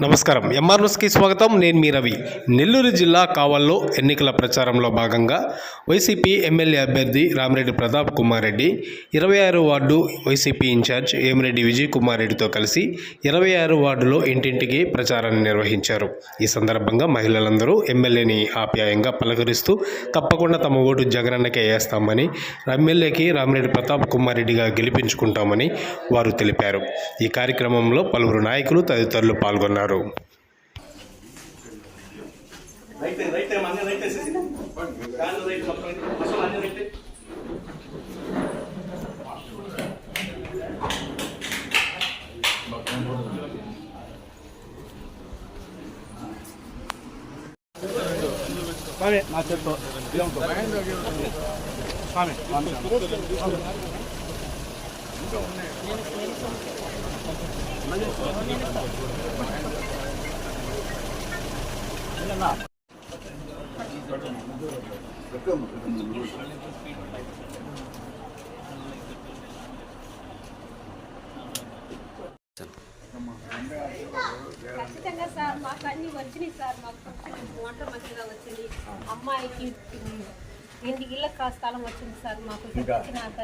నమస్కారం. ఎంఆర్ న్యూస్కి స్వాగతం. నేను మీ రవి. నెల్లూరు జిల్లా కావల్లో ఎన్నికల ప్రచారంలో భాగంగా వైసీపీ ఎమ్మెల్యే అభ్యర్థి రామిరెడ్డి ప్రతాప్ కుమార్ రెడ్డి 26 వార్డు వైసీపీ ఇన్ఛార్జ్ ఏమిరెడ్డి విజయ్ కుమార్ రెడ్డితో కలిసి 26 వార్డులో ఇంటింటికి ప్రచారాన్ని నిర్వహించారు. ఈ సందర్భంగా మహిళలందరూ ఎమ్మెల్యేని ఆప్యాయంగా పలకరిస్తూ తప్పకుండా తమ ఓటు జగనన్నకే వేస్తామని, ఎమ్మెల్యేకి రామిరెడ్డి ప్రతాప్ కుమార్ రెడ్డిగా గెలిపించుకుంటామని వారు తెలిపారు. ఈ కార్యక్రమంలో పలువురు నాయకులు తదితరులు పాల్గొన్నారు. ఖచ్చితంగా సార్ మాకు అన్ని వచ్చినాయి సార్. మాకు వంట మంచిగా వచ్చింది. అమ్మాయికి ఇళ్ళ స్థలం వచ్చింది సార్. మాకు వచ్చినాక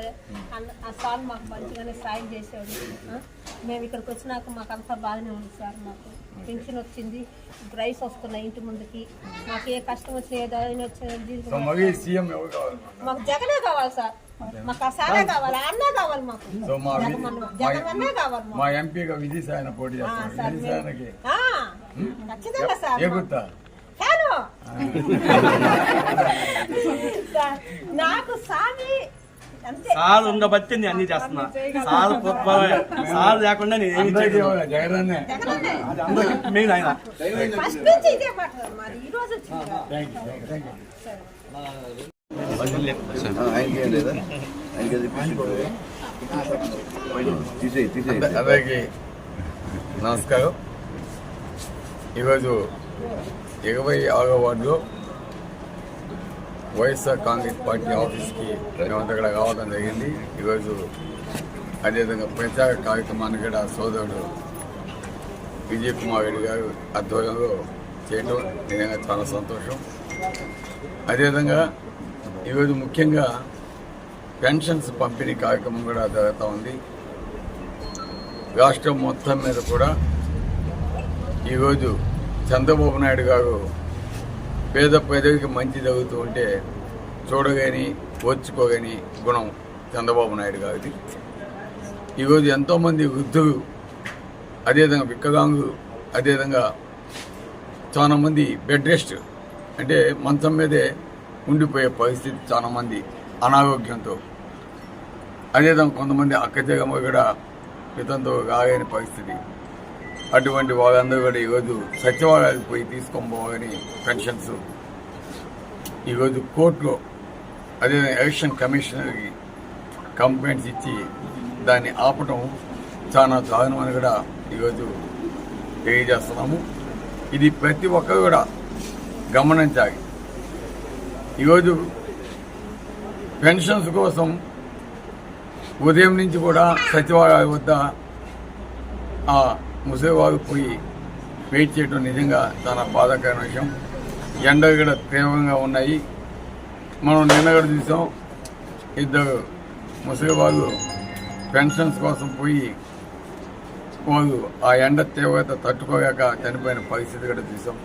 ఆ సార్ మాకు మంచిగానే సాయం చేసాడు. మేము ఇక్కడికి వచ్చినాక మాకు అంతా బాగానే ఉంది సార్. మాకు పెన్షన్ వచ్చింది, రైస్ వస్తున్నాయి ఇంటి ముందుకి. మాకు ఏ కష్టం వచ్చినా ఏదైనా వచ్చింది మాకు జగనే కావాలి సార్. మాకు ఆ సారే కావాలి, అన్నే కావాలి. మాకు జగన్ అన్నే కావాలి. మా ఎంపీగా విజయసాయన పోటీ చేస్తాను. ఖచ్చితంగా సార్. నాకు సామి సార్ ఉండబట్టింది అన్ని చేస్తున్నా. సార్ సార్ లేకుండా నేను మెయిన్ ఆయన అందరికీ నమస్కారం. ఈరోజు 26వ వార్డులో వైఎస్ఆర్ కాంగ్రెస్ పార్టీ ఆఫీస్కి మేమంతా ఇక్కడ రావడం జరిగింది. ఈరోజు అదేవిధంగా ప్రచార కార్యక్రమాన్ని కూడా సోదరుడు విజయ్ కుమార్ రెడ్డి గారు ఆధ్వర్యంలో చేయడం నిజంగా చాలా సంతోషం. అదేవిధంగా ఈరోజు ముఖ్యంగా పెన్షన్స్ పంపిణీ కార్యక్రమం కూడా జరుగుతూ ఉంది. రాష్ట్రం మొత్తం మీద కూడా ఈరోజు చంద్రబాబు నాయుడు గారు పేద ప్రజలకి మంచి జరుగుతూ ఉంటే చూడగాని ఓర్చుకోగాని గుణం చంద్రబాబు నాయుడు గారిది. ఈరోజు ఎంతోమంది వృద్ధులు, అదేవిధంగా వికలాంగులు, అదేవిధంగా చాలామంది బెడ్ రెస్ట్ అంటే మంచం మీదే ఉండిపోయే పరిస్థితి, చాలామంది అనారోగ్యంతో, అదేవిధంగా కొంతమంది అక్కచెల్లెమ్మలు కూడా పితంతో రాగని పరిస్థితి. అటువంటి వాళ్ళందరూ కూడా ఈరోజు సచివాలయానికి పోయి తీసుకొని పోవాలని పెన్షన్స్ ఈరోజు కోర్టులో అదే ఎలక్షన్ కమిషనర్కి కంప్లైంట్స్ ఇచ్చి దాన్ని ఆపటం చాలా దారుణమని కూడా ఈరోజు తెలియజేస్తున్నాము. ఇది ప్రతి ఒక్కరు కూడా గమనించాలి. ఈరోజు పెన్షన్స్ కోసం ఉదయం నుంచి కూడా సచివాలయం వద్ద ముసలివారు పోయి వెయిట్ చేయడం నిజంగా చాలా బాధాకరమైన విషయం. ఎండలు కూడా తీవ్రంగా ఉన్నాయి. మనం నిన్న కూడా చూసాం, ఇద్దరు ముసలివారు పెన్షన్స్ కోసం పోయి వాళ్ళు ఆ ఎండ తీవ్రత తట్టుకోలేక చనిపోయిన పరిస్థితి కూడా చూసాం.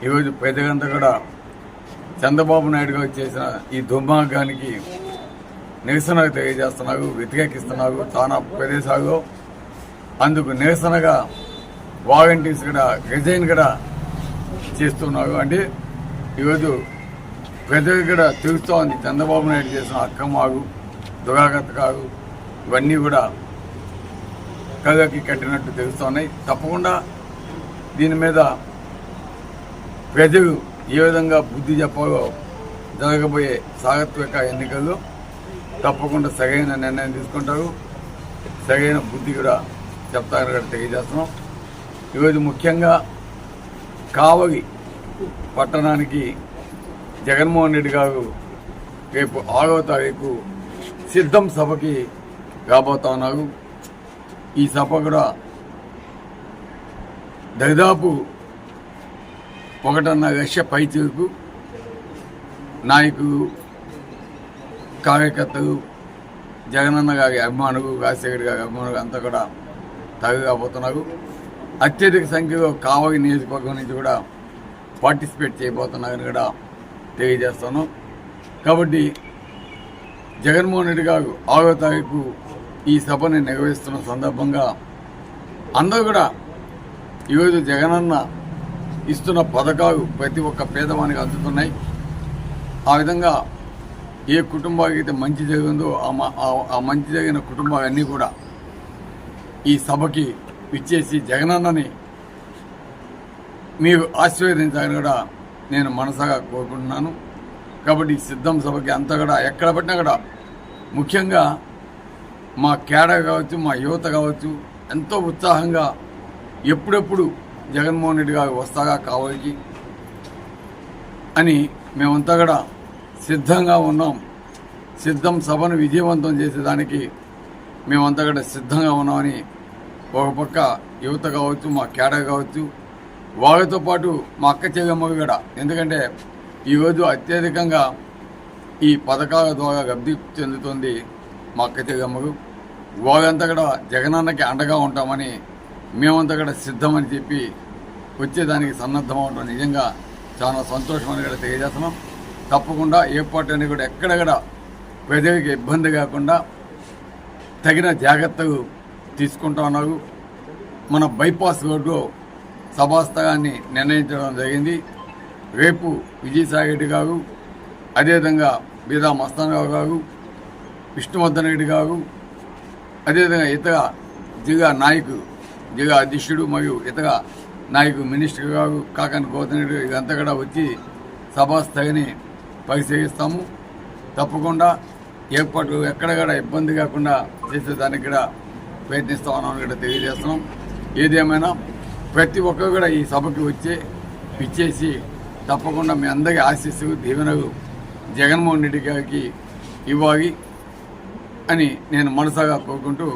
ఈరోజు ప్రజలంతా కూడా చంద్రబాబు నాయుడు గారు చేసిన ఈ దుర్మార్గానికి నిరసన తెలియజేస్తున్నారు, వ్యతిరేకిస్తున్నారు చాలా ప్రదేశాల్లో. అందుకు నిరసనగా వాలంటీర్స్ కూడా రిజైన్ కూడా చేస్తున్నారు. అంటే ఈరోజు ప్రజలు కూడా తెలుస్తూ ఉంది చంద్రబాబు నాయుడు చేసిన అక్రమాలు, దురాగతకాలు ఇవన్నీ కూడా కళ్ళకి కట్టినట్టు తెలుస్తున్నాయి. తప్పకుండా దీని మీద ప్రజలు ఏ విధంగా బుద్ధి చెప్పాలో జరగబోయే సార్వత్రిక ఎన్నికల్లో తప్పకుండా సరైన నిర్ణయం తీసుకుంటారు, సరైన బుద్ధి కూడా చెప్తారని కూడా తెలియజేస్తున్నాం. ఈరోజు ముఖ్యంగా కావలి పట్టణానికి జగన్మోహన్ రెడ్డి గారు రేపు 6వ తారీఖు సిద్ధం సభకి రాబోతా ఉన్నారు. ఈ సభ కూడా దాదాపు 1.5 లక్ష పైచీలకు నాయకులు, కార్యకర్తలు, జగనన్న గారి అభిమానులు, రాజశేఖర్ గారి అభిమానులు అంతా కూడా తగ్గకపోతున్నారు. అత్యధిక సంఖ్యలో కావలి నియోజకవర్గం నుంచి కూడా పార్టిసిపేట్ చేయబోతున్నారని కూడా తెలియజేస్తాను. కాబట్టి జగన్మోహన్ రెడ్డి గారు 6వ తారీఖు ఈ సభని నిర్వహిస్తున్న సందర్భంగా అందరూ కూడా ఈరోజు జగనన్న ఇస్తున్న పథకాలు ప్రతి ఒక్క పేదవానికి అందుతున్నాయి. ఆ విధంగా ఏ కుటుంబానికి అయితే మంచి జరిగిందో ఆ మంచి జరిగిన కుటుంబాలన్నీ కూడా ఈ సభకి ఇచ్చేసి జగనన్నని మీరు ఆశీర్వదించాలని కూడా నేను మనసాగా కోరుకుంటున్నాను. కాబట్టి ఈ సిద్ధం సభకి అంతా కూడా ఎక్కడ పట్టినా కూడా ముఖ్యంగా మా కేడర్ కావచ్చు, మా యువత కావచ్చు ఎంతో ఉత్సాహంగా ఎప్పుడెప్పుడు జగన్మోహన్ రెడ్డి గారు వస్తాగా కావాలి అని మేమంతా కూడా సిద్ధంగా ఉన్నాం. సిద్ధం సభను విజయవంతం చేసేదానికి మేమంతా కూడా సిద్ధంగా ఉన్నామని ఒక పక్క యువత కావచ్చు, మా కేడర్ కావచ్చు, వాళ్ళతో పాటు మా అక్క చెల్లెమ్మలు కూడా, ఎందుకంటే ఈరోజు అత్యధికంగా ఈ పథకాల ద్వారా లబ్ధి చెందుతుంది మా అక్క చెల్లెమ్మలు. వాళ్ళంతా కూడా జగనన్నకి అండగా ఉంటామని మేమంతా కూడా సిద్ధమని చెప్పి వచ్చేదానికి సన్నద్ధం అవడం నిజంగా చాలా సంతోషమని కూడా తెలియజేస్తున్నాం. తప్పకుండా ఏర్పాటు కూడా ఎక్కడ కూడా ప్రజలకి ఇబ్బంది కాకుండా తగిన జాగ్రత్తలు తీసుకుంటా ఉన్నారు. మన బైపాస్ రోడ్డు సభాస్థలాన్ని నిర్ణయించడం జరిగింది. రేపు విజయసాయి రెడ్డి గారు, అదేవిధంగా బీదా మస్తానరావు గారు, విష్ణువర్ధన్ రెడ్డి గారు, అదేవిధంగా ఇతర జిల్లా నాయకులు, జిల్లా అధ్యక్షుడు మరియు ఇతర నాయకులు, మినిస్టర్ గారు, కాకాని గౌతమ్ రెడ్డి ఇదంతా కూడా వచ్చి సభాస్థలిని పరిశీలిస్తాము. తప్పకుండా ఏర్పాట్లు ఎక్కడ కూడా ఇబ్బంది కాకుండా చేసేదానికి కూడా ప్రయత్నిస్తామని కూడా తెలియజేస్తున్నాం. ఏదేమైనా ప్రతి ఒక్కరు కూడా ఈ సభకి ఇచ్చేసి తప్పకుండా మీ అందరి ఆశీస్సులు, దీవెనలు జగన్మోహన్ రెడ్డి గారికి ఇవ్వాలి అని నేను మనసాగా కోరుకుంటూ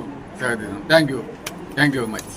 సెలవు. Thank you very much.